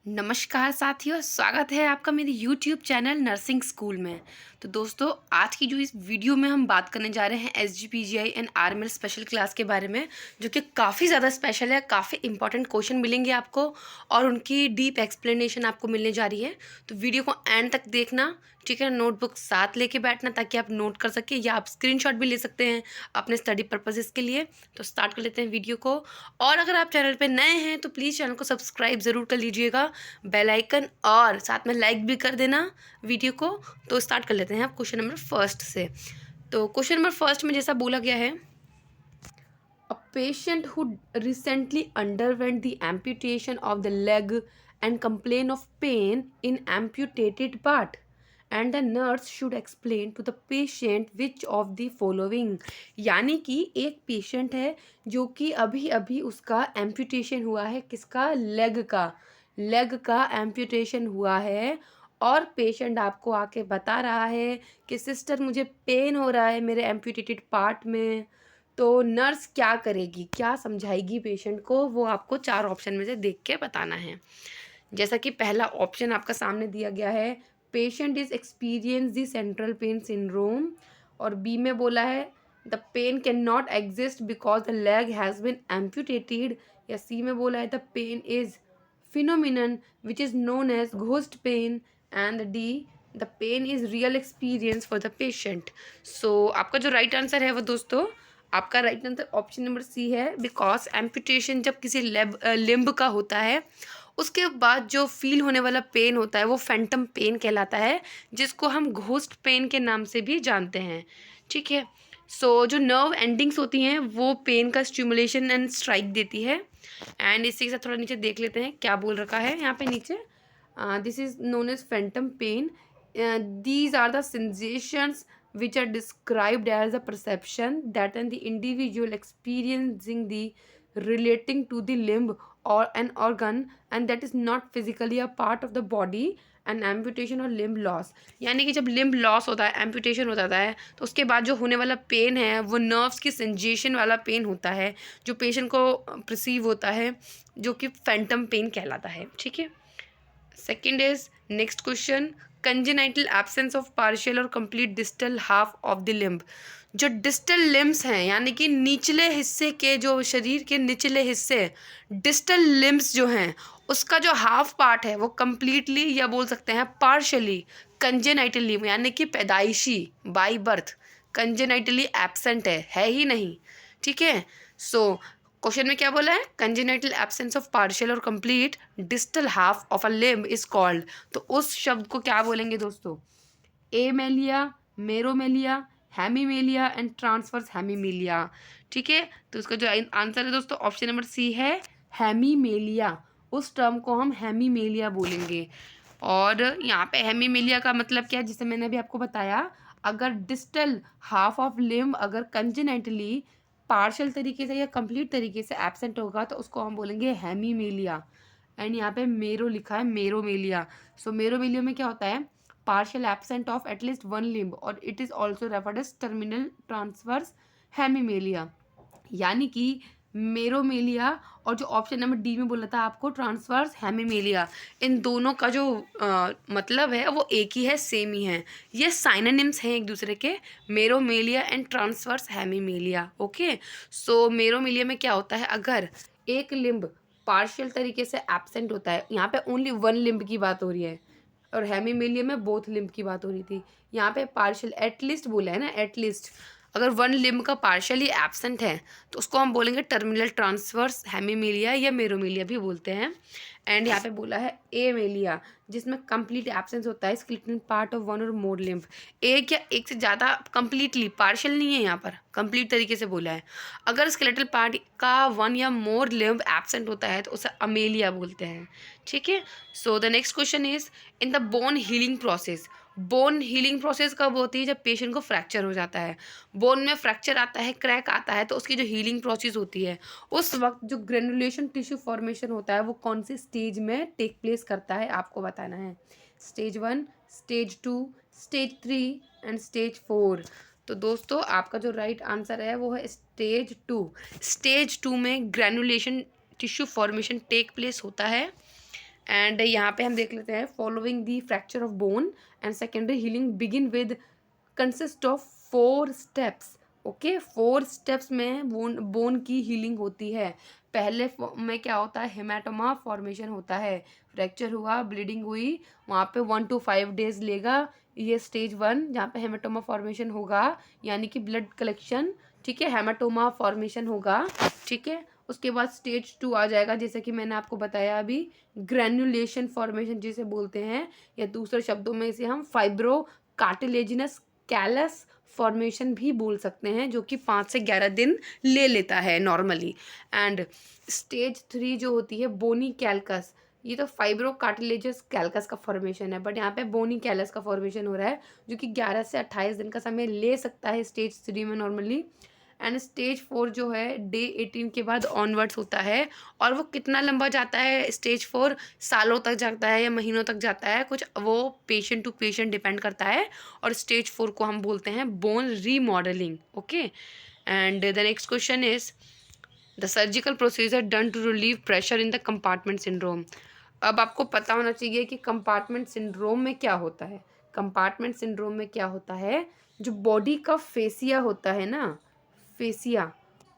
नमस्कार साथियों, स्वागत है आपका मेरे YouTube चैनल नर्सिंग स्कूल में। तो दोस्तों, आज की जो इस वीडियो में हम बात करने जा रहे हैं SGPGI and RML special class के बारे में, जो कि काफ़ी ज़्यादा स्पेशल है। काफ़ी इंपॉर्टेंट क्वेश्चन मिलेंगे आपको और उनकी डीप एक्सप्लेनेशन आपको मिलने जा रही है। तो वीडियो को एंड तक देखना, ठीक है। नोटबुक साथ लेके बैठना ताकि आप नोट कर सकें, या आप स्क्रीनशॉट भी ले सकते हैं अपने स्टडी पर्पजेज़ के लिए। तो स्टार्ट कर लेते हैं वीडियो को। और अगर आप चैनल पर नए हैं तो प्लीज़ चैनल को सब्सक्राइब ज़रूर कर लीजिएगा, बेल आइकन, और साथ में लाइक भी कर देना वीडियो को। तो स्टार्ट कर लेते हैं आप क्वेश्चन नंबर फर्स्ट से। तो क्वेश्चन नंबर फर्स्ट में जैसा बोला गया है, a patient who recently underwent the amputation of the leg and complain of pain in amputated part and the nurse should explain to the patient which of the following. यानी कि एक patient है जो कि अभी अभी उसका एम्पुटेशन हुआ है, किसका? लेग का एम्पुटेशन हुआ है। और पेशेंट आपको आके बता रहा है कि सिस्टर, मुझे पेन हो रहा है मेरे एम्पुटेटेड पार्ट में। तो नर्स क्या करेगी, क्या समझाएगी पेशेंट को, वो आपको 4 ऑप्शन में से देख के बताना है। जैसा कि पहला ऑप्शन आपका सामने दिया गया है, patient is experience the central pain syndrome. और बी में बोला है the pain can not exist because the leg has been amputated. या सी में बोला है the pain is phenomenon which is known as ghost pain, and D, the pain is real experience for the patient. So आपका जो right answer है वो दोस्तों, आपका right answer option number C है। बिकॉज एम्पुटेशन जब किसी लिम्ब का होता है, उसके बाद जो फील होने वाला पेन होता है वो फैंटम पेन कहलाता है, जिसको हम घोस्ट पेन के नाम से भी जानते हैं, ठीक है। जो नर्व एंडिंग्स होती हैं वो पेन का स्टिमुलेशन एंड स्ट्राइक देती है। एंड इसी के साथ थोड़ा नीचे देख लेते हैं क्या बोल रखा है यहाँ पे नीचे। This is known as phantom pain. These are the sensations which are described as a perception that the individual experiencing the relating to the limb or an organ and that is not physically a part of the body and amputation or limb loss। यानी कि जब limb loss होता है, amputation हो जाता है, तो उसके बाद जो होने वाला पेन है वो नर्व्स की सेंजेशन वाला पेन होता है, जो पेशेंट को परसीव होता है, जो कि फैंटम पेन कहलाता है, ठीक है। Second is next question, congenital absence of partial और complete distal half of the limb. जो डिस्टल लिम्ब्स हैं, यानी कि निचले हिस्से के, जो शरीर के निचले हिस्से, डिस्टल लिम्ब्स जो हैं, उसका जो हाफ पार्ट है वो कंप्लीटली, या बोल सकते हैं पार्शली, कंजेनाइटली यानी कि पैदाइशी, बाई बर्थ, कंजेनाइटली एब्सेंट है ही नहीं, ठीक है। क्वेश्चन में क्या बोला है? कंजेनाइटल एब्सेंस ऑफ पार्शियल और complete distal half of a limb is called. तो उस शब्द को क्या बोलेंगे दोस्तों? एमेलिया, मेरोमेलिया, हेमीमेलिया एंड ट्रांसवर्स हेमीमेलिया, ठीक है। तो उसका जो आंसर है दोस्तों, ऑप्शन नंबर सी है, हेमीमेलिया। उस टर्म को हम हेमीमेलिया बोलेंगे। और यहाँ पे हेमीमेलिया का मतलब क्या है, जिसे मैंने अभी आपको बताया, अगर डिस्टल हाफ ऑफ लिम्ब अगर कंजेनाइटली पार्शियल तरीके से या कंप्लीट तरीके से एब्सेंट होगा तो उसको हम बोलेंगे हेमीमेलिया। एंड यहाँ पे मेरो लिखा है, मेरोमेलिया। मेरोमेलिया में क्या होता है? Partial absent of at least one limb, और it is also referred as terminal transverse hemimelia. यानी कि मेरोमेलिया और जो ऑप्शन नंबर डी में बोला था आपको, ट्रांसवर्स हेमीमेलिया, इन दोनों का जो मतलब है वो एक ही है, सेम ही है। ये साइनोनिम्स हैं एक दूसरे के, मेरोमेलिया एंड ट्रांसवर्स हेमीमेलिया, ओके। मेरोमेलिया में क्या होता है, अगर एक लिम्ब पार्शियल तरीके से एब्सेंट होता है, यहाँ पे ओनली वन लिम्ब की बात हो रही है, और हेमीमेलिया में बोथ लिम्ब की बात हो रही थी। यहाँ पे पार्शियल एटलीस्ट बोला है ना, एटलीस्ट अगर वन लिम्ब का पार्शियली एब्सेंट है तो उसको हम बोलेंगे टर्मिनल ट्रांसवर्स हेमीमेलिया या मेरोमेलिया भी बोलते हैं। एंड यहाँ पे बोला है एमेलिया, जिसमें कंप्लीट एब्सेंस होता है स्केलेटल पार्ट ऑफ वन और मोर लिम्ब। एक या एक से ज़्यादा, कंप्लीटली, पार्शियल नहीं है यहाँ पर, कंप्लीट तरीके से बोला है। अगर स्केलेटल पार्ट का वन या मोर लिम्ब एब्सेंट होता है तो उसे अमेलिया बोलते हैं, ठीक है। The next question is, in the bone healing process. Bone healing process कब होती है? जब पेशेंट को फ्रैक्चर हो जाता है, बोन में फ्रैक्चर आता है, क्रैक आता है, तो उसकी जो हीलिंग प्रोसेस होती है, उस वक्त जो ग्रेनुलेशन टिश्यू फॉर्मेशन होता है वो कौन सी स्टेज में टेक प्लेस करता है, आपको बताना है। Stage 1, stage 2, stage 3 and stage 4। तो दोस्तों, आपका जो राइट आंसर है वो है स्टेज 2। स्टेज 2 में granulation tissue formation take place होता है। एंड यहाँ पे हम देख लेते हैं following the fracture of bone and secondary healing begin with consist of 4 steps. Okay, 4 steps में बोन की हीलिंग होती है। पहले में क्या होता है, हेमाटोमा फॉर्मेशन होता है। फ्रैक्चर हुआ, ब्लीडिंग हुई, वहाँ पे 1 to 5 डेज लेगा। ये स्टेज 1 जहाँ पे हेमाटोमा फॉर्मेशन होगा, यानी कि ब्लड कलेक्शन, ठीक है, हेमाटोमा फॉर्मेशन होगा, ठीक है। उसके बाद स्टेज 2 आ जाएगा, जैसे कि मैंने आपको बताया अभी, ग्रैन्युलेशन फॉर्मेशन जिसे बोलते हैं, या दूसरे शब्दों में इसे हम फाइब्रो कार्टिलेजिनस कैलस फॉर्मेशन भी बोल सकते हैं, जो कि 5 से 11 दिन ले लेता है नॉर्मली। एंड स्टेज 3 जो होती है बोनी कैल्कस, ये तो फाइब्रो कार्टिलेजस कैल्कस का फॉर्मेशन है, बट यहाँ पे बोनी कैलस का फॉर्मेशन हो रहा है, जो कि 11 से 28 दिन का समय ले सकता है स्टेज 3 में नॉर्मली। एंड स्टेज 4 जो है डे 18 के बाद ऑनवर्ड्स होता है, और वो कितना लंबा जाता है स्टेज 4, सालों तक जाता है या महीनों तक जाता है, कुछ वो पेशेंट टू पेशेंट डिपेंड करता है। और स्टेज 4 को हम बोलते हैं bone remodelling. Okay, and the next question is the surgical procedure done to relieve pressure in the compartment syndrome. अब आपको पता होना चाहिए कि कंपार्टमेंट सिंड्रोम में क्या होता है। कंपार्टमेंट सिंड्रोम में क्या होता है, जो बॉडी का फेसिया होता है ना, फेसिया,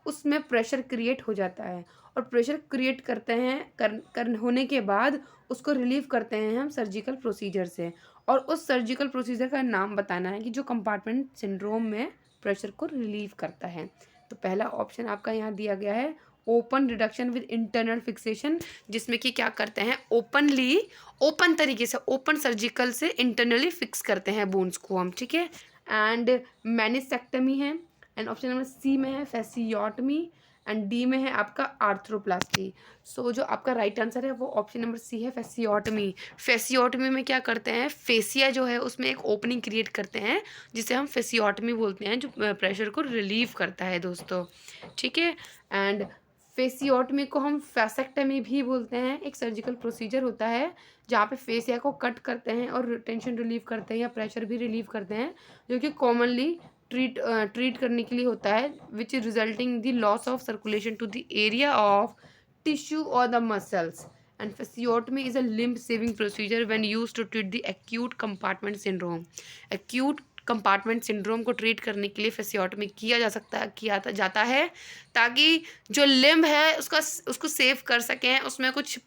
उसमें प्रेशर क्रिएट हो जाता है, और प्रेशर क्रिएट करते हैं कर होने के बाद उसको रिलीव करते हैं हम सर्जिकल प्रोसीजर से। और उस सर्जिकल प्रोसीजर का नाम बताना है कि जो कंपार्टमेंट सिंड्रोम में प्रेशर को रिलीव करता है। तो पहला ऑप्शन आपका यहाँ दिया गया है open reduction with internal fixation, जिसमें कि क्या करते हैं, ओपन तरीके से, ओपन सर्जिकल से इंटरनली फिक्स करते हैं बोन्स को हम, ठीक है। एंड मैनिसेक्टमी है, एंड ऑप्शन नंबर सी में है फेसियोटमी, एंड डी में है आपका आर्थ्रोप्लास्टी। सो जो आपका राइट आंसर है वो ऑप्शन नंबर सी है फेसियोटमी। फेसियोटमी में क्या करते हैं, फेसिया जो है उसमें एक ओपनिंग क्रिएट करते हैं, जिसे हम फेसियोटमी बोलते हैं, जो प्रेशर को रिलीव करता है दोस्तों, ठीक है। एंड फेसियोटमी को हम फैसेक्टमी भी बोलते हैं। एक सर्जिकल प्रोसीजर होता है जहाँ पे फेसिया को कट करते हैं और टेंशन रिलीव करते हैं या प्रेशर भी रिलीव करते हैं, जो कि कॉमनली ट्रीट करने के लिए होता है, which is resulting the loss of circulation to the area of tissue और the muscles. And fasciotomy is a limb saving procedure when used to treat the acute compartment syndrome. Acute compartment syndrome को treat करने के लिए फेसियोटमी किया जाता है, ताकि जो लिम्ब है उसको सेव कर सकें, उसमें कुछ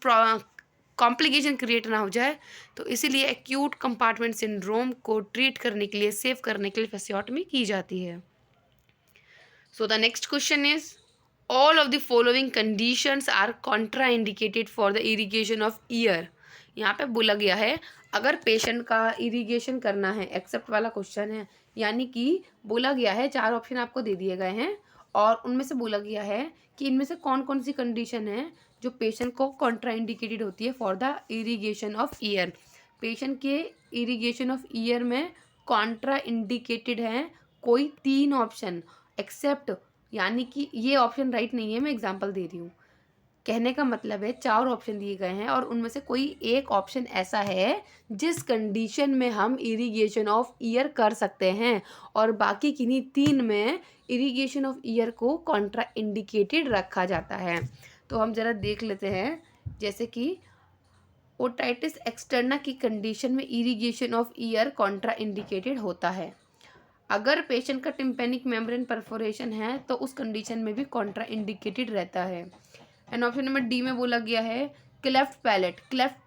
कॉम्प्लिकेशन क्रिएट ना हो जाए। तो इसीलिए एक्यूट कंपार्टमेंट सिंड्रोम को ट्रीट करने के लिए, सेव करने के लिए फेसियोटमी की जाती है। So the next question is all of the following conditions are contraindicated for the irrigation of ear. यहाँ पे बोला गया है अगर पेशेंट का इरिगेशन करना है, एक्सेप्ट वाला क्वेश्चन है, यानी कि बोला गया है 4 ऑप्शन आपको दे दिए गए हैं, और उनमें से बोला गया है कि इनमें से कौन कौन सी कंडीशन है जो पेशेंट को कॉन्ट्राइंडिकेटेड होती है for the irrigation of year. Patient के इरिगेशन ऑफ ईयर में कॉन्ट्रा इंडिकेटेड है कोई 3 ऑप्शन, एक्सेप्ट, यानी कि ये ऑप्शन राइट नहीं है, मैं एग्जांपल दे रही हूँ। कहने का मतलब है 4 ऑप्शन दिए गए हैं और उनमें से कोई एक ऑप्शन ऐसा है जिस कंडीशन में हम इरिगेशन ऑफ ईयर कर सकते हैं, और बाकी किन्हीं 3 में इरिगेशन ऑफ ईयर को कॉन्ट्रा इंडिकेटेड रखा जाता है। तो हम ज़रा देख लेते हैं, जैसे कि ओटाइटिस एक्सटर्ना की कंडीशन में irrigation of year Contra indicated होता है। अगर पेशेंट का टिम्पेनिक मेम्ब्रेन परफोरेशन है तो उस कंडीशन में भी कॉन्ट्रा इंडिकेटेड रहता है। एंड ऑप्शन नंबर डी में बोला गया है क्लेफ्ट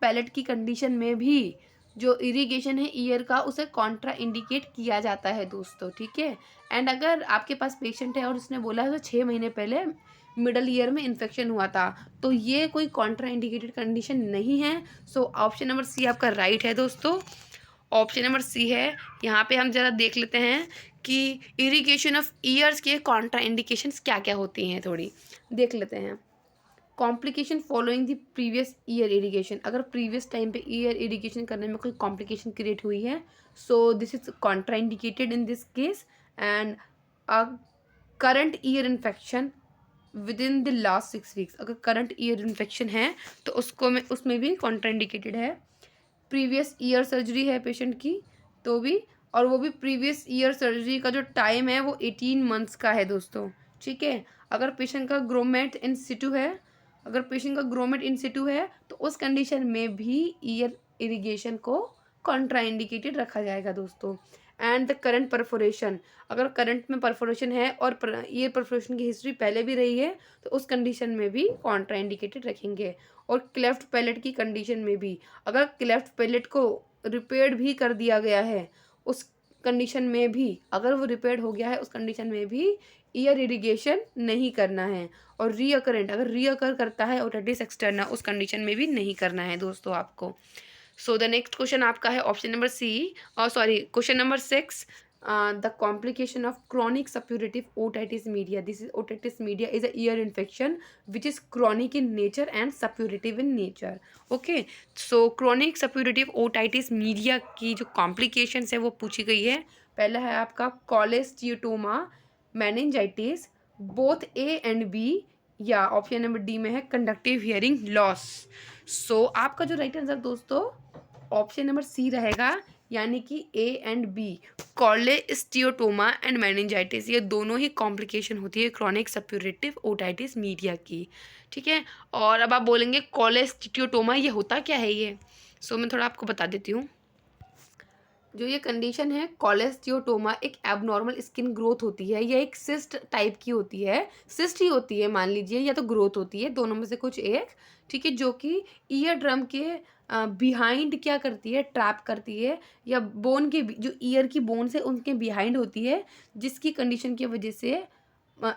पैलेट की कंडीशन में भी जो इरिगेशन है ईयर का उसे कॉन्ट्रा इंडिकेट किया जाता है दोस्तों, ठीक है। एंड अगर आपके पास पेशेंट है और उसने बोला है तो 6 महीने पहले मिडल ईयर में इन्फेक्शन हुआ था, तो ये कोई कॉन्ट्रा इंडिकेटेड कंडीशन नहीं है। सो ऑप्शन नंबर सी आपका राइट है दोस्तों, ऑप्शन नंबर सी है। यहाँ पे हम ज़रा देख लेते हैं कि इरिगेशन ऑफ ईयर्स के कॉन्ट्रा इंडिकेशंस क्या क्या होती हैं, थोड़ी देख लेते हैं। Complication following the previous year irrigation, अगर प्रीवियस टाइम पे ईयर इरिगेशन करने में कोई कॉम्प्लिकेशन क्रिएट हुई है, so this is Contra indicated in this case. And current ear infection with in the last 6 weeks, अगर करंट ईयर इन्फेक्शन है तो उसमें भी कॉन्ट्रा इंडिकेटेड है। प्रीवियस ईयर सर्जरी है पेशेंट की तो भी, और वो भी प्रीवियस ईयर सर्जरी का जो टाइम है वो 18 मंथ्स का है दोस्तों, ठीक है। अगर पेशेंट का ग्रोमेट इन सिटू है अगर पेशेंट का ग्रोमेट इन सिटू है तो उस कंडीशन में भी ईयर इरिगेशन को कॉन्ट्राइंडिकेटेड रखा जाएगा दोस्तों। एंड द करंट परफोरेशन, अगर करंट में परफोरेशन है और ईयर परफोरेशन की हिस्ट्री पहले भी रही है तो उस कंडीशन में भी कॉन्ट्राइंडिकेटेड रखेंगे। और क्लेफ्ट पैलेट की कंडीशन में भी, अगर क्लेफ्ट पैलेट को रिपेयर्ड भी कर दिया गया है उस कंडीशन में भी, अगर वो रिपेयर्ड हो गया है उस कंडीशन में भी ईयर इरिगेशन नहीं करना है। और रीअकरेंट, अगर रीअकर करता है ओटिटिस एक्सटर्ना उस कंडीशन में भी नहीं करना है दोस्तों आपको। सो द नेक्स्ट क्वेश्चन आपका है ऑप्शन नंबर सी, और sorry question number 6, the complication of chronic suppurative otitis media. This is otitis media is a ear infection which is chronic in nature and suppurative in nature. Okay, so chronic suppurative otitis media की जो complications है वो पूछी गई है। पहला है आपका cholesteatoma, meningitis, both A and B, या ऑप्शन नंबर डी में है कंडक्टिव हियरिंग लॉस। सो आपका जो राइट आंसर दोस्तों ऑप्शन नंबर सी रहेगा, यानी कि A and B, cholesteatoma and meningitis, ये दोनों ही कॉम्प्लिकेशन होती है क्रॉनिक सप्यूरेटिव ओटाइटिस मीडिया की। ठीक है, और अब आप बोलेंगे कॉलेस्टियोटोमा ये होता क्या है ये? सो मैं थोड़ा आपको बता देती हूँ। जो ये कंडीशन है कॉलेस्टियोटोमा, एक एबनॉर्मल स्किन ग्रोथ होती है, या एक सिस्ट टाइप की होती है, सिस्ट ही होती है मान लीजिए, या तो ग्रोथ होती है, दोनों में से कुछ एक। ठीक है, जो कि ईयर ड्रम के बिहाइंड क्या करती है, ट्रैप करती है, या बोन के जो ईयर की बोन से उनके बिहाइंड होती है, जिसकी कंडीशन की वजह से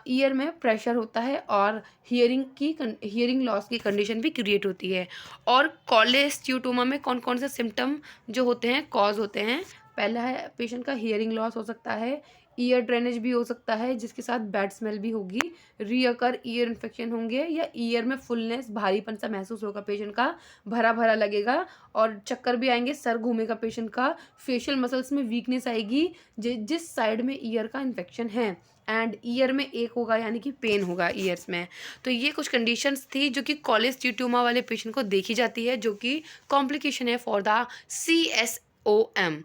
ईयर में प्रेशर होता है और हियरिंग लॉस की कंडीशन भी क्रिएट होती है। और कॉलेस्टियोटोमा में कौन कौन से सिम्टम जो होते हैं, कॉज होते हैं? पहला है पेशेंट का हियरिंग लॉस हो सकता है, ईयर ड्रेनेज भी हो सकता है जिसके साथ बैड स्मेल भी होगी, रीअकर ईयर इन्फेक्शन होंगे, या ईयर में फुलनेस, भारीपन सा महसूस होगा पेशेंट का, भरा भरा लगेगा और चक्कर भी आएंगे, सर घूमेगा पेशेंट का, फेशियल मसल्स में वीकनेस आएगी जिस साइड में ईयर का इन्फेक्शन है, एंड ईयर में एक होगा यानी कि पेन होगा ईयर्स में। तो ये कुछ कंडीशंस थी जो कि कॉलेस्टियोटोमा वाले पेशेंट को देखी जाती है, जो कि कॉम्प्लिकेशन है for the CSOM,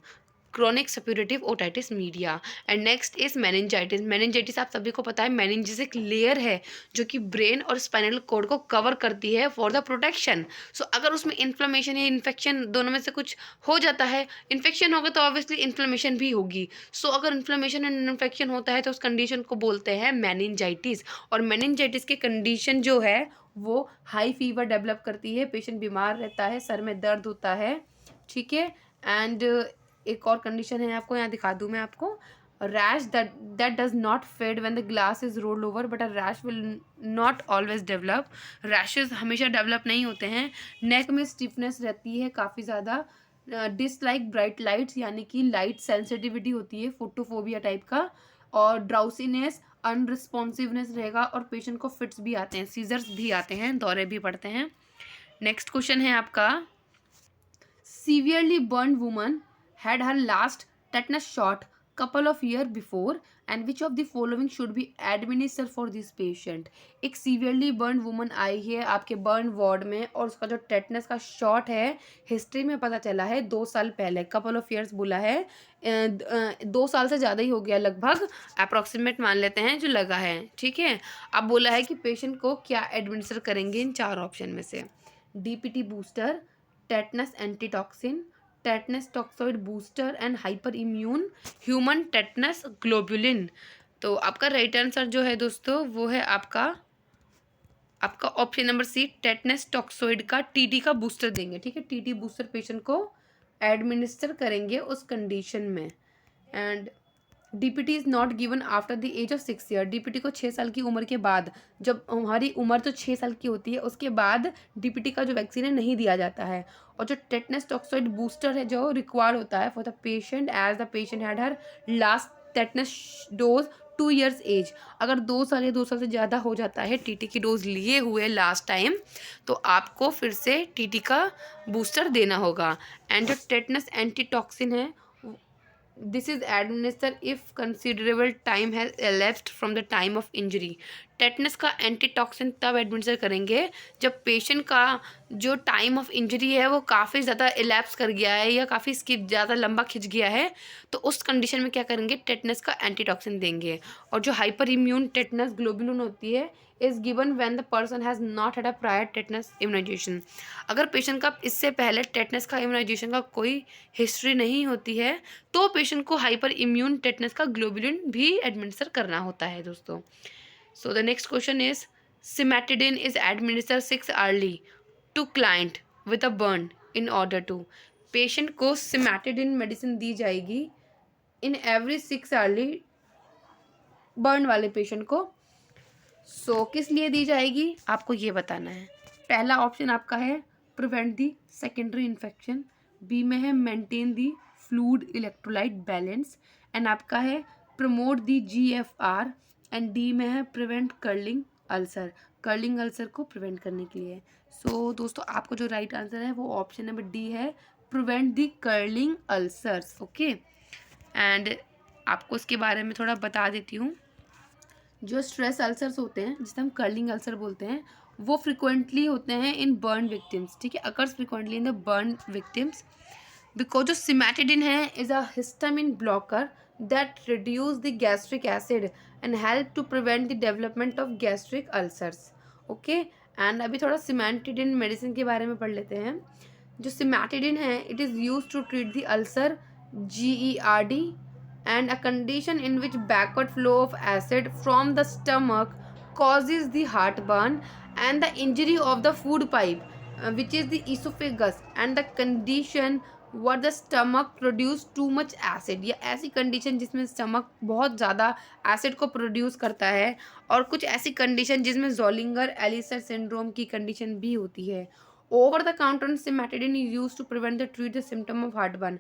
chronic suppurative otitis media. And next is meningitis. Meningitis आप सभी को पता है, मेनिंजिस एक लेयर है जो कि ब्रेन और स्पाइनल कॉर्ड को कवर करती है फॉर द प्रोटेक्शन। सो अगर उसमें इन्फ्लेमेशन या इन्फेक्शन दोनों में से कुछ हो जाता है, इन्फेक्शन होगा तो ऑब्वियसली इन्फ्लेमेशन भी होगी। सो अगर इन्फ्लेमेशन एंड इन्फेक्शन होता है तो उस कंडीशन को बोलते हैं मेनिंजाइटिस। और मेनिंजाइटिस की कंडीशन जो है वो हाई फीवर डेवलप करती है, पेशेंट बीमार रहता है, सर में दर्द होता है। ठीक है, एंड एक और कंडीशन है, आपको यहाँ दिखा दूँ मैं आपको, rash that does not fade when the glass is rolled over, but a rash will not always develop. Rashes हमेशा डेवलप नहीं होते हैं। नेक में स्टिफनेस रहती है काफ़ी ज़्यादा, डिसलाइक ब्राइट लाइट्स, यानी कि लाइट सेंसिटिविटी होती है, फोटोफोबिया टाइप का, और ड्राउसीनेस, अनरिस्पॉन्सिवनेस रहेगा, और पेशेंट को फिट्स भी आते हैं, सीजर्स भी आते हैं, दौरे भी पड़ते हैं। नेक्स्ट क्वेश्चन है आपका, severely burn woman had her last tetanus shot couple of year before, and which of the following should be administered for this patient? एक सीवियरली बर्न वुमन आई है आपके बर्न वार्ड में, और उसका जो tetanus का शॉट है history में पता चला है 2 साल पहले, कपल ऑफ ईयर्स बोला है, 2 साल से ज़्यादा ही हो गया लगभग, अप्रॉक्सीमेट मान लेते हैं जो लगा है। ठीक है, अब बोला है कि पेशेंट को क्या एडमिनिस्टर करेंगे इन 4 ऑप्शन में से, DPT booster, tetanus antitoxin, tetanus toxoid booster, and hyper immune human tetanus globulin. तो आपका राइट आंसर जो है दोस्तों वो है आपका option number C, tetanus toxoid का TT का बूस्टर देंगे। ठीक है, TT बूस्टर पेशेंट को एडमिनिस्टर करेंगे उस कंडीशन में। And DPT is not given after the age of 6 year. DPT को 6 साल की उम्र के बाद, जब हमारी उम्र तो 6 साल की होती है उसके बाद DPT का जो वैक्सीन है नहीं दिया जाता है। और जो टेटनस टॉक्सोइड बूस्टर है जो रिक्वायर्ड होता है for the patient as the patient had her last tetanus dose 2 years ago. अगर 2 साल या 2 साल से ज़्यादा हो जाता है TT की डोज लिए हुए लास्ट टाइम, तो आपको फिर से TT का बूस्टर देना होगा। एंड जो टेटनस एंटीटॉक्सिन है, this is administer if considerable time has elapsed from the time of injury. Tetanus का एंटीटॉक्सिन तब एडमिनिस्टर करेंगे जब पेशेंट का जो टाइम ऑफ इंजरी है वो काफ़ी ज़्यादा इलैप्स कर गया है या काफ़ी इसकी ज़्यादा लंबा खिंच गया है, तो उस कंडीशन में क्या करेंगे, टेटनस का एंटीटॉक्सिन देंगे। और जो हाइपर इम्यून टेटनस ग्लोबुलिन होती है is given when the person has not had a prior tetanus immunisation. अगर पेशेंट का इससे पहले टेटनस का इम्यूनाइजेशन का कोई हिस्ट्री नहीं होती है तो पेशेंट को हाइपर इम्यून टेटनस का ग्लोबुलिन भी एडमिनिस्टर करना होता है दोस्तों। So the next question is cimetidine is administer 6 hourly to client with a burn in order to. Patient को सिमेटिडिन मेडिसिन दी जाएगी इन एवरी 6 अर्ली बर्न वाले पेशेंट को। किस लिए दी जाएगी आपको ये बताना है। पहला ऑप्शन आपका है prevent the secondary infection, B में है maintain the fluid electrolyte balance, and आपका है promote the GFR, and D में है prevent Curling ulcer, Curling ulcer को प्रिवेंट करने के लिए। दोस्तों आपको जो राइट आंसर है वो ऑप्शन नंबर डी है, prevent the curling ulcers. Okay, and आपको इसके बारे में थोड़ा बता देती हूँ। जो स्ट्रेस अल्सर्स होते हैं जिसे हम कर्लिंग अल्सर बोलते हैं वो फ्रिक्वेंटली होते हैं इन बर्न विक्टिम्स, ठीक है, occurs frequently in the burn victims because जो सिमेटिडिन है is a histamine blocker that reduce the gastric acid and help to prevent the development of gastric ulcers. Okay, and अभी थोड़ा cimetidine medicine के बारे में पढ़ लेते हैं। जो सिमेटिडिन है it is use to treat the ulcer GERD and a condition in which backward flow of acid from the stomach causes the heartburn and the injury of the food pipe which is the esophagus and the condition what the stomach produce too much acid। या ऐसी condition जिसमें stomach बहुत ज़्यादा acid को produce करता है, और कुछ ऐसी कंडीशन जिसमें जोलिंगर एलिसर सिंड्रोम की कंडीशन भी होती है। Over the counter cimetidine is use to prevent the treat the symptom of heartburn.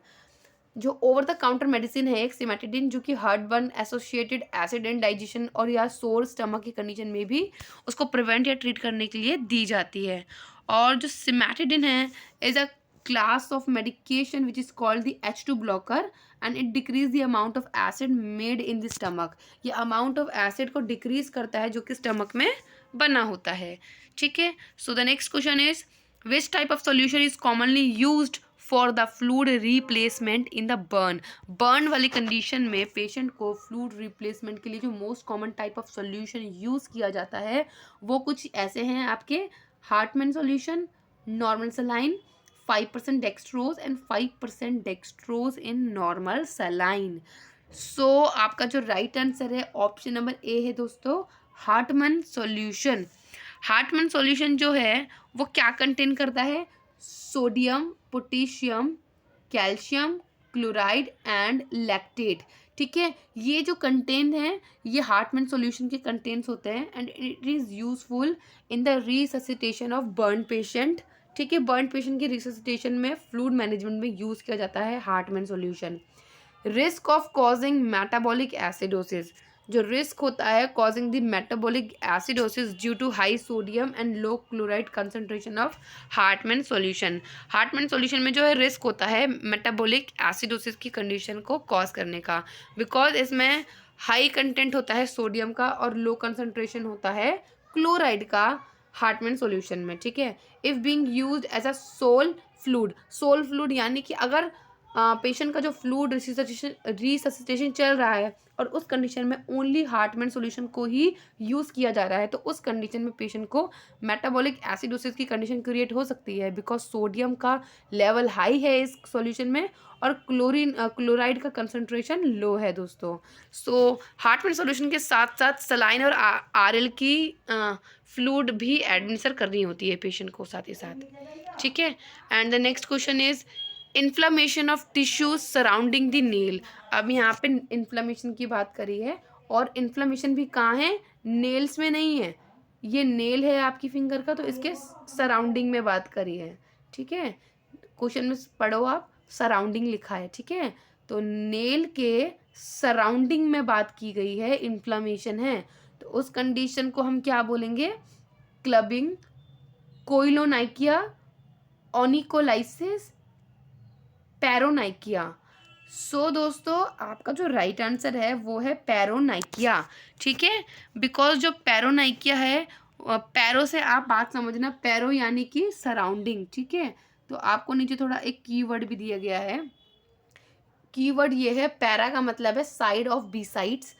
जो ओवर द काउंटर मेडिसिन है एक सिमेटिडिन जो कि heartburn associated acid and digestion और या सोर स्टमक की कंडीशन में भी उसको प्रिवेंट या ट्रीट करने के लिए दी जाती है। और जो सिमेटिडिन है is a class of medication which is called the H2 blocker and it decrease the amount of acid made in the stomach. ये अमाउंट ऑफ एसिड को डिक्रीज करता है जो कि स्टमक में बना होता है, ठीक है। So the next question is which type of solution is commonly used for the fluid replacement in the burn वाली कंडीशन में पेशेंट को फ्लूइड रिप्लेसमेंट के लिए जो most common type of solution use किया जाता है वो कुछ ऐसे हैं आपके Hartmann solution, normal saline, 5% dextrose and 5% dextrose in normal saline. आपका जो राइट आंसर है ऑप्शन नंबर ए है दोस्तों, हार्टमैन सोल्यूशन। हार्टमैन सोल्यूशन जो है वो क्या कंटेन करता है, sodium, potassium, calcium chloride and lactate, ठीक है। ये जो कंटेंट है ये हार्टमैन सॉल्यूशन के कंटेंट्स होते हैं and it is useful in the resuscitation of burn patient, ठीक है। बर्न पेशेंट के रिससिटेशन में फ्लूइड मैनेजमेंट में यूज़ किया जाता है Hartmann solution. Risk of causing metabolic acidosis, जो रिस्क होता है causing the metabolic acidosis due to high sodium and low chloride concentration of Hartmann solution. Hartmann solution में जो है रिस्क होता है मेटाबॉलिक एसिडोसिस की कंडीशन को कॉज करने का, बिकॉज इसमें हाई कंटेंट होता है सोडियम का और लो कंसंट्रेशन होता है क्लोराइड का हार्टमैन सॉल्यूशन में, ठीक है। If being used as a sole fluid यानी कि अगर पेशेंट का जो फ्लूइड रिससिटेशन चल रहा है और उस कंडीशन में ओनली हार्टमैन सॉल्यूशन को ही यूज़ किया जा रहा है तो उस कंडीशन में पेशेंट को मेटाबॉलिक एसिडोसिस की कंडीशन क्रिएट हो सकती है, बिकॉज सोडियम का लेवल हाई है इस सॉल्यूशन में और क्लोराइड का कंसंट्रेशन लो है दोस्तों। हार्टमैन सॉल्यूशन के साथ साथ सलाइन और RL की फ्लूइड भी एडमिनिस्टर करनी होती है पेशेंट को साथ ही साथ, ठीक है। And the next question is inflammation of tissues surrounding the nail. अब यहाँ पे इन्फ्लामेशन की बात करी है और इन्फ्लामेशन भी कहाँ है, नेल्स में नहीं है, ये नेल है आपकी फिंगर का तो इसके सराउंडिंग में बात करी है, ठीक है। क्वेश्चन में पढ़ो आप, सराउंडिंग लिखा है, ठीक है। तो नेल के सराउंडिंग में बात की गई है, इन्फ्लामेशन है, तो उस कंडीशन को हम क्या बोलेंगे, क्लबिंग, कोइलोनाइकिया, ओनिकोलाइसिस, पैरोनाइकिया। दोस्तों आपका जो राइट आंसर है वो है पैरोनाइकिया, ठीक है। बिकॉज जो पैरोनाइकिया है, पैरो से आप बात समझना, पैरो यानी कि सराउंडिंग, ठीक है। तो आपको नीचे थोड़ा एक कीवर्ड भी दिया गया है, कीवर्ड ये है पैरा का मतलब है साइड ऑफ बी साइड्स,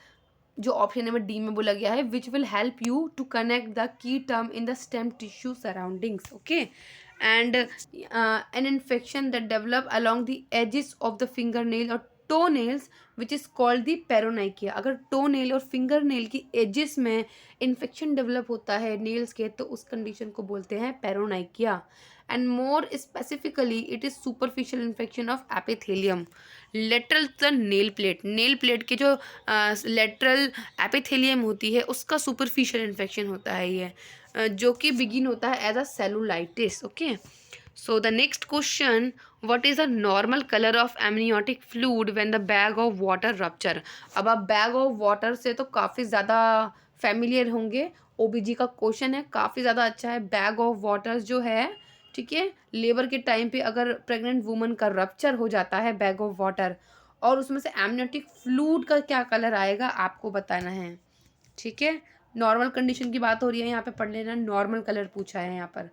जो ऑप्शन नंबर डी में बोला गया है, which will help you to connect the key term in the stem tissue surroundings, okay. And an infection that develop along the edges of the finger nail और toe nails which is called the paronychia. अगर toe nail और finger nail की edges में infection develop होता है nails के, तो उस कंडीशन को बोलते हैं paronychia. And more specifically it is superficial infection of epithelium lateral the nail plate के जो लेटरल एपिथेलियम होती है उसका सुपरफिशियल इन्फेक्शन होता है ये, जो कि बिगिन होता है as a cellulitis, okay. So the next question, what is the normal colour of amniotic fluid when the bag of water rupture. अब आप बैग ऑफ वाटर से तो काफ़ी ज़्यादा फैमिलियर होंगे, ओबीजी का क्वेश्चन है, काफ़ी ज़्यादा अच्छा है। बैग ऑफ वाटर जो है, ठीक है, लेबर के टाइम पे अगर प्रेग्नेंट वुमन का रप्चर हो जाता है बैग ऑफ वाटर, और उसमें से एमनियोटिक फ्लूइड का क्या कलर आएगा आपको बताना है, ठीक है। नॉर्मल कंडीशन की बात हो रही है, यहाँ पे पढ़ लेना, नॉर्मल कलर पूछा है यहाँ पर,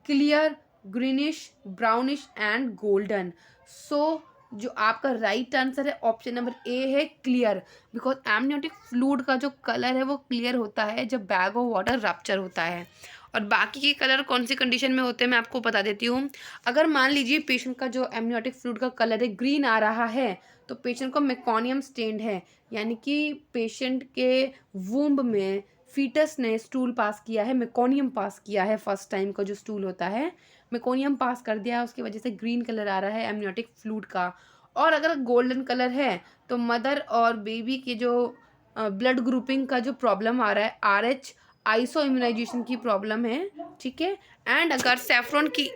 clear, greenish, brownish and golden. So जो आपका राइट आंसर है ऑप्शन नंबर ए है, क्लियर, बिकॉज एमनियोटिक फ्लूइड का जो कलर है वो क्लियर होता है जब बैग ऑफ वाटर रप्चर होता है। और बाकी के कलर कौन सी कंडीशन में होते हैं मैं आपको बता देती हूँ। अगर मान लीजिए पेशेंट का जो एमनियोटिक फ्लूइड का कलर है ग्रीन आ रहा है, तो पेशेंट को मेकोनियम स्टेन्ड है, यानी कि पेशेंट के वूम्ब में फीटस ने स्टूल पास किया है, मेकोनियम पास किया है, फर्स्ट टाइम का जो स्टूल होता है मेकोनियम पास कर दिया है, उसकी वजह से ग्रीन कलर आ रहा है एमनियोटिक फ्लूइड का। और अगर गोल्डन कलर है तो मदर और बेबी के जो ब्लड ग्रुपिंग का जो प्रॉब्लम आ रहा है, RH आइसो इम्यूनाइजेशन की प्रॉब्लम है, ठीक है। एंड अगर सैफरन की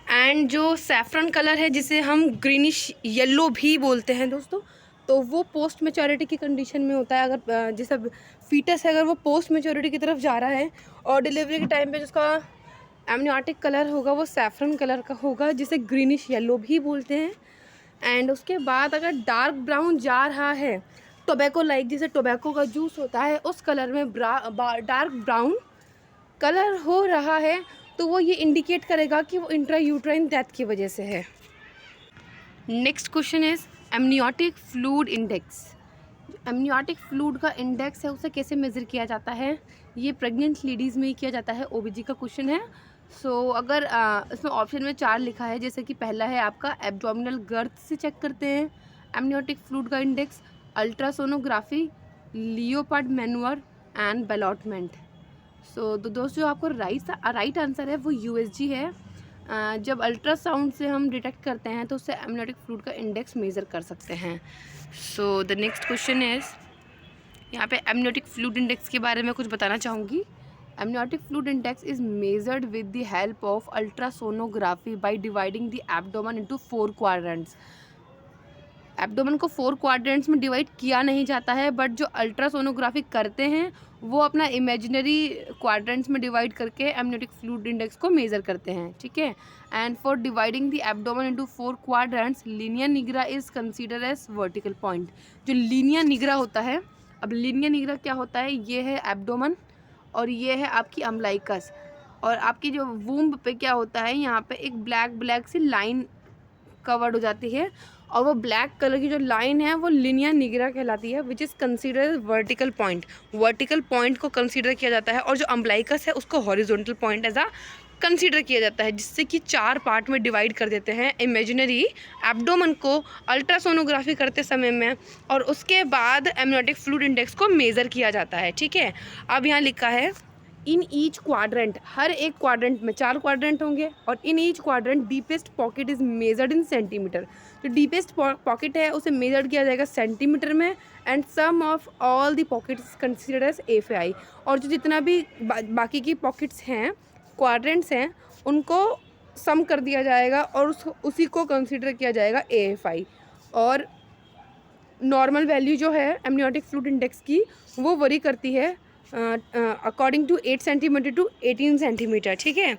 एंड जो सैफरन कलर है जिसे हम ग्रीनिश येलो भी बोलते हैं दोस्तों, तो वो पोस्ट मैच्योरिटी की कंडीशन में होता है। अगर जैसा फीटस है अगर वो पोस्ट मैच्योरिटी की तरफ जा रहा है और डिलीवरी के टाइम पे जिसका एमनियोटिक कलर होगा वो सैफरन कलर का होगा, जिसे ग्रीनिश येलो भी बोलते हैं। एंड उसके बाद अगर डार्क ब्राउन जा रहा है, टोबैको लाइक जैसे टोबैको का जूस होता है उस कलर में डार्क ब्राउन कलर हो रहा है, तो वो ये इंडिकेट करेगा कि वो इंट्रा यूट्राइन डेथ की वजह से है। Next question is amniotic fluid index. Amniotic fluid का इंडेक्स है उसे कैसे मेज़र किया जाता है, ये प्रेग्नेंट लेडीज़ में ही किया जाता है, ओबीजी का क्वेश्चन है। सो अगर इसमें ऑप्शन में 4 लिखा है, जैसे कि पहला है आपका एब्डोमिनल गर्थ से चेक करते हैं एमनियोटिक फ्लूइड का index, ultrasonography, Leopold manoeuvre and ballottement. So दोस्तों जो आपको राइट आंसर है वो USG है। जब अल्ट्रासाउंड से हम डिटेक्ट करते हैं तो उससे एमनियोटिक फ्लूइड का इंडेक्स मेज़र कर सकते हैं। सो द नेक्स्ट क्वेश्चन इज़, यहाँ पे एमनियोटिक फ्लूइड इंडेक्स के बारे में कुछ बताना चाहूँगी। Amniotic fluid index is measured with the help of ultrasonography by dividing the abdomen into 4 quadrants. Abdomen को 4 क्वाड्रेंट्स में डिवाइड किया नहीं जाता है, बट जो अल्ट्रासोनोग्राफी करते हैं वो अपना इमेजिनरी क्वाड्रेंट्स में डिवाइड करके एमनियोटिक फ्लूइड इंडेक्स को मेज़र करते हैं, ठीक है। And for dividing the abdomen into 4 quadrants, linea nigra is consider as vertical point. जो लीनिया निग्रा होता है, अब लीनिया निग्रा क्या होता है, ये है एब्डोमेन और ये है आपकी अम्बलाइकस, और आपकी जो वूम्ब पे क्या होता है, यहाँ पे एक ब्लैक सी लाइन कवर्ड हो जाती है, और वो ब्लैक कलर की जो लाइन है वो लिनिया निग्रा कहलाती है, which is consider vertical point. Vertical point को कंसीडर किया जाता है, और जो अम्बलाइकस है उसको हॉरिजॉन्टल पॉइंट एज आ कंसीडर किया जाता है, जिससे कि 4 पार्ट में डिवाइड कर देते हैं इमेजिनरी एब्डोमेन को अल्ट्रासोनोग्राफी करते समय में, और उसके बाद एमनियोटिक फ्लूइड इंडेक्स को मेज़र किया जाता है, ठीक है। अब यहाँ लिखा है इन ईच क्वाड्रेंट, हर एक क्वाड्रेंट में 4 क्वाड्रेंट होंगे, और in each quadrant deepest pocket is measured in centimetre. जो डीपेस्ट पॉकेट है उसे मेजर किया जाएगा सेंटीमीटर में, and sum of all the pockets considered as AFI। और जो जितना भी बाकी की पॉकेट्स हैं, क्वाड्रेंट्स हैं, उनको सम कर दिया जाएगा और उसी को कंसिडर किया जाएगा AFI। और नॉर्मल वैल्यू जो है एमनियोटिक फ्लूइड इंडेक्स की वो वरी करती है according to 8 centimetre to 18 centimetre, ठीक है।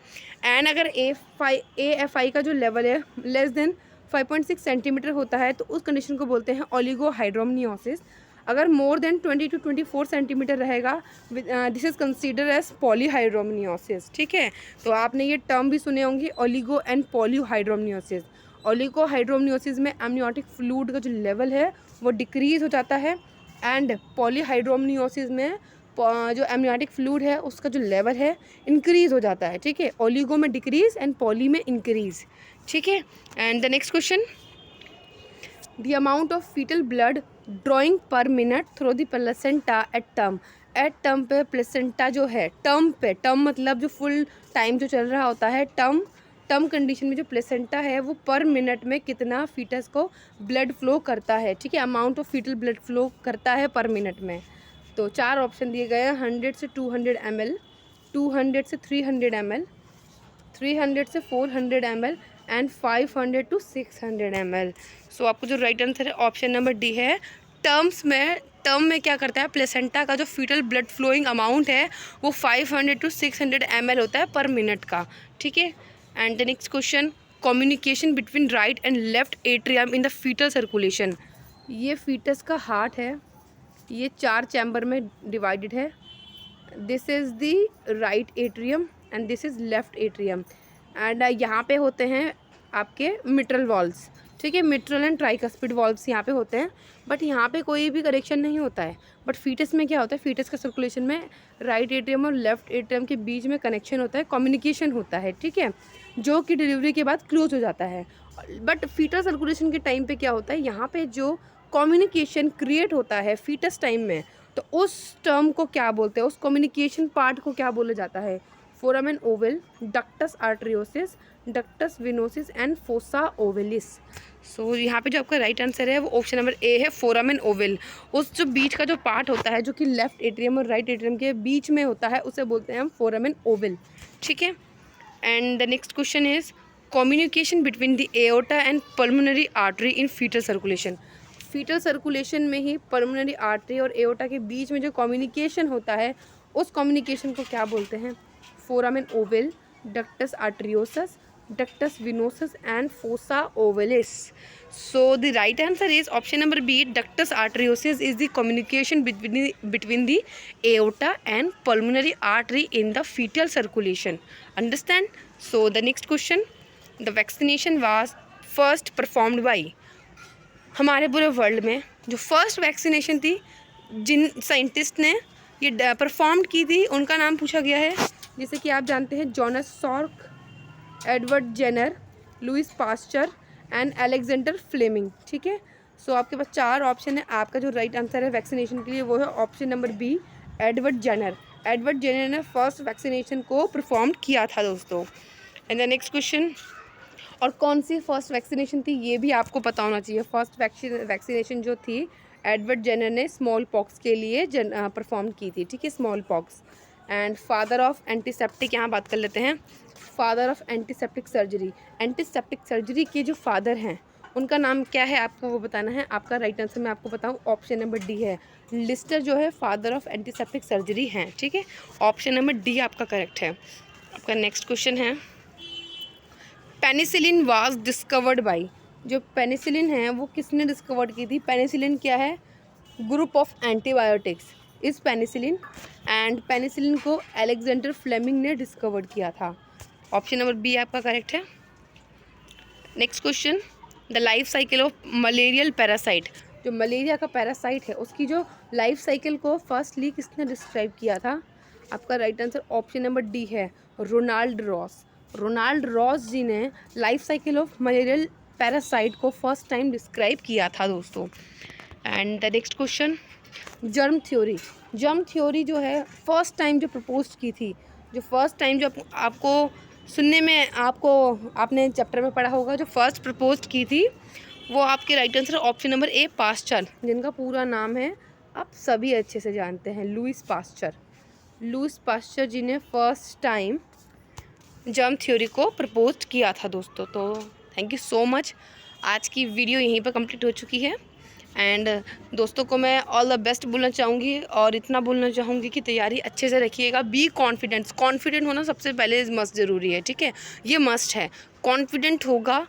एंड अगर AFI का जो लेवल है लेस देन 5.6 सेंटीमीटर होता है तो उस कंडीशन को बोलते हैं ओलिगोहाइड्रोमनियोसिस। अगर मोर देन 20 टू 24 सेंटीमीटर रहेगा, दिस इज़ कंसीडर एज पॉलीहाइड्रोमनियोसिस, ठीक है। तो आपने ये टर्म भी सुने होंगे, ओलिगो एंड पॉलीहाइड्रोमनियोसिस। ओलिगोहाइड्रोमनियोसिस में एमनियोटिक फ्लूइड का जो लेवल है वो डिक्रीज़ हो जाता है, एंड पॉलीहाइड्रोमनियोसिस में जो एमनियोटिक फ्लूइड है उसका जो लेवल है इंक्रीज हो जाता है, ठीक है। ओलिगो में डिक्रीज एंड पॉली में इंक्रीज, ठीक है। And the next question, the amount of fetal blood drawing पर minute through the placenta at term. At term पे प्लेसेंटा जो है टर्म पे, टर्म मतलब जो फुल टाइम जो चल रहा होता है, टर्म कंडीशन में जो प्लेसेंटा है वो पर मिनट में कितना फीटस को ब्लड फ्लो करता है, ठीक है। Amount of fetal blood flow करता है पर मिनट में। तो 4 ऑप्शन दिए गए हैं, 100 से 200 ml, 200 से 300 ml, 300 से 400 ml एंड 500 to 600 ml। सो आपको जो राइट आंसर है ऑप्शन नंबर डी है। टर्म में क्या करता है, प्लेसेंटा का जो फीटल ब्लड फ्लोइंग अमाउंट है वो 500 to 600 ml होता है पर मिनट का, ठीक है। And the next question, communication between right and left atrium in the fetal circulation. ये फीटस का हार्ट है, ये 4 चैम्बर में डिवाइडेड है। This is the right atrium and this is left atrium. And यहाँ पे होते हैं आपके मिट्रल वॉल्व्स, ठीक है। मिट्रल एंड ट्राइकस्पिड वॉल्व्स यहाँ पे होते हैं, बट यहाँ पे कोई भी करेक्शन नहीं होता है। बट फीटस में क्या होता है, फीटस का सर्कुलेशन में राइट एट्रियम और लेफ्ट एट्रियम के बीच में कनेक्शन होता है, कम्युनिकेशन होता है, ठीक है, जो कि डिलीवरी के बाद क्लोज हो जाता है। बट फीटल सर्कुलेशन के टाइम पे क्या होता है, यहाँ पे जो कम्युनिकेशन क्रिएट होता है फीटस टाइम में, तो उस टर्म को क्या बोलते हैं, उस कम्युनिकेशन पार्ट को क्या बोला जाता है, foramen ovale, ductus arteriosus, ductus venosus and fossa ovalis. So यहाँ पे जो आपका राइट आंसर है वो ऑप्शन नंबर ए है, फोरामेन ओवल। उस जो बीच का जो पार्ट होता है जो कि लेफ्ट एट्रियम और राइट एट्रियम के बीच में होता है उसे बोलते हैं हम फोरामेन ओवल, ठीक है। And the next question is communication between the aorta and pulmonary artery in fetal circulation. Fetal circulation में ही पल्मोनरी आर्टरी और एओर्टा के बीच में जो कम्युनिकेशन होता है उस कम्युनिकेशन को क्या बोलते हैं, foramen ovale, ductus arteriosus, ductus venosus and fossa ovalis. So the right answer is option number B, ductus arteriosus is the communication between the aorta and pulmonary artery in the fetal circulation. Understand? So the next question, the vaccination was first performed by। हमारे पूरे world में जो first vaccination थी जिन scientist ने ये perform की थी उनका नाम पूछा गया है, जैसे कि आप जानते हैं Jonas Salk, Edward Jenner, Louis Pasteur and Alexander Fleming, ठीक है। सो आपके पास 4 ऑप्शन है, आपका जो राइट आंसर है वैक्सीनेशन के लिए वो है option number B, Edward Jenner. Edward Jenner ने फर्स्ट वैक्सीनेशन को परफॉर्म किया था दोस्तों। एंड द नेक्स्ट क्वेश्चन, और कौन सी फर्स्ट वैक्सीनेशन थी ये भी आपको पता होना चाहिए। फर्स्ट वैक्सीनेशन जो थी एडवर्ड जेनर ने स्मॉल पॉक्स के लिए परफॉर्म की थी, ठीक है, small pox. And father of antiseptic, यहाँ बात कर लेते हैं, father of antiseptic surgery. Antiseptic surgery के जो फादर हैं उनका नाम क्या है आपको वो बताना है। आपका राइट आंसर मैं आपको बताऊँ ऑप्शन नंबर डी है, लिस्टर जो है फादर ऑफ एंटीसेप्टिक सर्जरी हैं, ठीक है। ऑप्शन नंबर डी आपका करेक्ट है। आपका नेक्स्ट क्वेश्चन है, पेनिसिलिन वाज डिस्कवर्ड बाई। जो पेनिसिलिन है वो किसने डिस्कवर्ड की थी, पेनिसिलिन क्या है, ग्रुप ऑफ एंटीबायोटिक्स इस पेनिसिलिन, एंड पेनिसिलिन को अलेक्जेंडर फ्लेमिंग ने डिस्कवर्ड किया था। ऑप्शन नंबर बी आपका करेक्ट है। Next question, the life cycle of malarial parasite. जो मलेरिया का पैरासाइट है उसकी जो लाइफ साइकिल को फर्स्टली किसने डिस्क्राइब किया था, आपका right answer option number D है, रोनाल्ड रॉस। रोनाल्ड रॉस जी ने life cycle of malarial parasite को फर्स्ट टाइम डिस्क्राइब किया था दोस्तों। And the next question, germ theory. Germ theory जो है फर्स्ट टाइम जो प्रपोज की थी, जो फर्स्ट टाइम जो आपको सुनने में आपने चैप्टर में पढ़ा होगा, जो फर्स्ट प्रपोज की थी वो आपके right answer option number A, Pasteur, जिनका पूरा नाम है आप सभी अच्छे से जानते हैं, लुइस पास्चर। लुइस पास्चर जी ने फर्स्ट टाइम जर्म थ्योरी को प्रपोज किया था दोस्तों। तो थैंक यू सो मच, आज की वीडियो यहीं पर कंप्लीट हो चुकी है। एंड दोस्तों को मैं ऑल द बेस्ट बोलना चाहूँगी और इतना बोलना चाहूँगी कि तैयारी अच्छे से रखिएगा। बी कॉन्फिडेंट होना सबसे पहले मस्ट ज़रूरी है, ठीक है, ये मस्ट है। कॉन्फिडेंट होगा,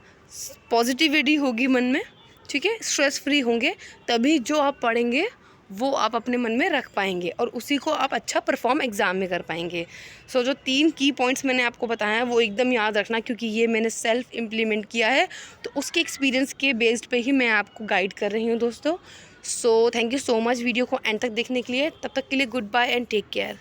पॉजिटिविटी होगी मन में, ठीक है, स्ट्रेस फ्री होंगे, तभी जो आप पढ़ेंगे वो आप अपने मन में रख पाएंगे और उसी को आप अच्छा परफॉर्म एग्ज़ाम में कर पाएंगे। सो जो 3 की पॉइंट्स मैंने आपको बताया है वो एकदम याद रखना, क्योंकि ये मैंने सेल्फ इम्प्लीमेंट किया है, तो उसके एक्सपीरियंस के बेस्ड पे ही मैं आपको गाइड कर रही हूँ दोस्तों। So thank you so much video को एंड तक देखने के लिए। तब तक के लिए good bye and take care.